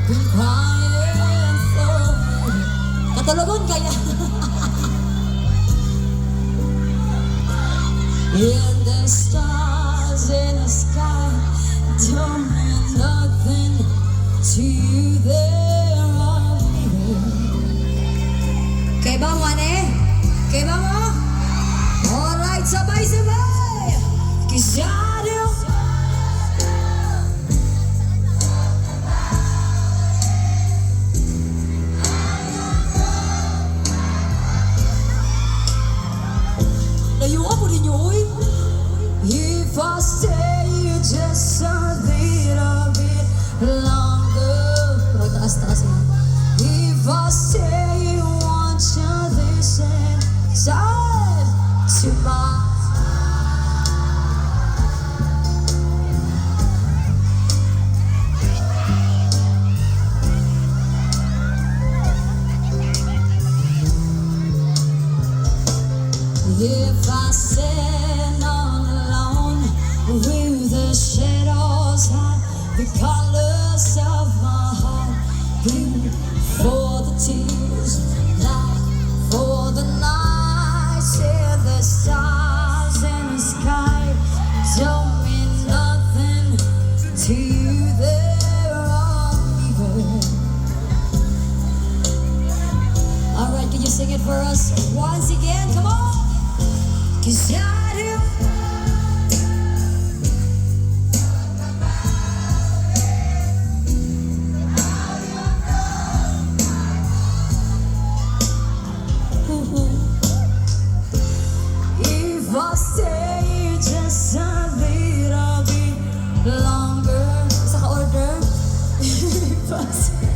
been crying for me. Katulugon kaya. And the stars in the sky don't mean nothing to you. There are me. Kaya ba mo, ane? Kaya ba mo? Alright, sabay-sabay! Kisado! Layuan mo rin nyo, uy! If I stay just a little bit longer. Pero taas-taas na. If I stay, won't you listen? Side to my if I stand all alone with the shadows hide the colors of my heart, blue for the tears, light for the nights, and the stars in the sky don't mean nothing to you. They're uneven. Alright, can you sing it for us once again? Come on! 'Cause I do. If I stay just a little bit longer. Isa ka order? If I stay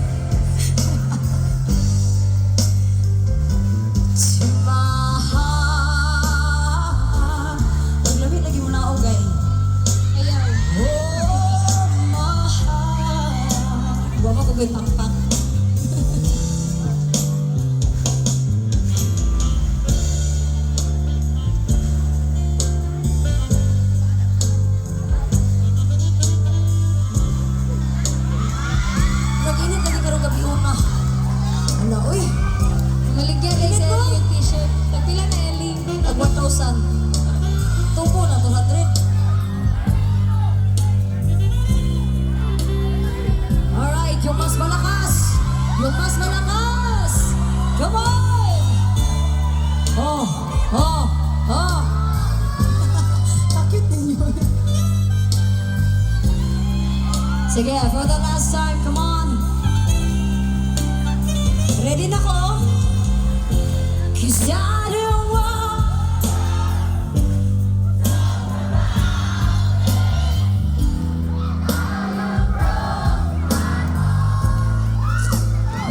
to my heart. Paglamit lagi mo na ako, gay. Ayaw. Oh, my heart. Bawa ko gay pakpak. Nag-init lagi karong gabi una. Ano, uy. Maligyan kayo sa Init mo? yung t-shirt. Pagpila na Ellie. Tag 1,000. Tupo na 200. Alright, yung mas malakas. Yung mas malakas. Come on. Oh, oh, oh. Sakit ninyo. Sige, for the last time, come on. Ready na ko? 'Cause I don't want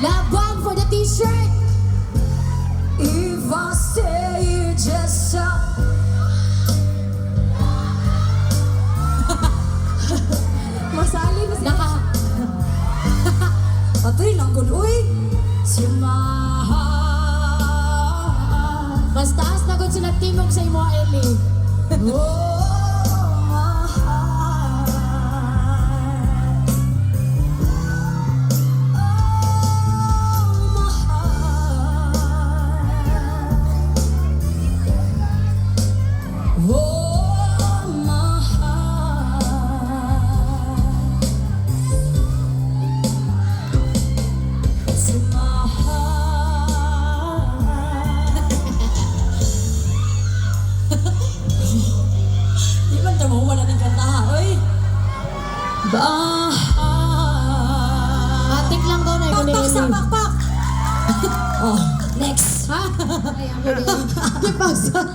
Laban for the t-shirt. if I stay just a Masali na sila. Patoy lang gud, uy. Si mahal. Mas taas na gud sila timog sa imo, Ellie. Oh, my heart. Oh, my heart. Oh, my heart. Si mahal. Di ba ito mo wala ng kanta, oy? Bahay. Atik lang daw na yung Pakpak sa Ellie. pakpak. Oh, next. Ha? Ay, ang huli. Di pa sa...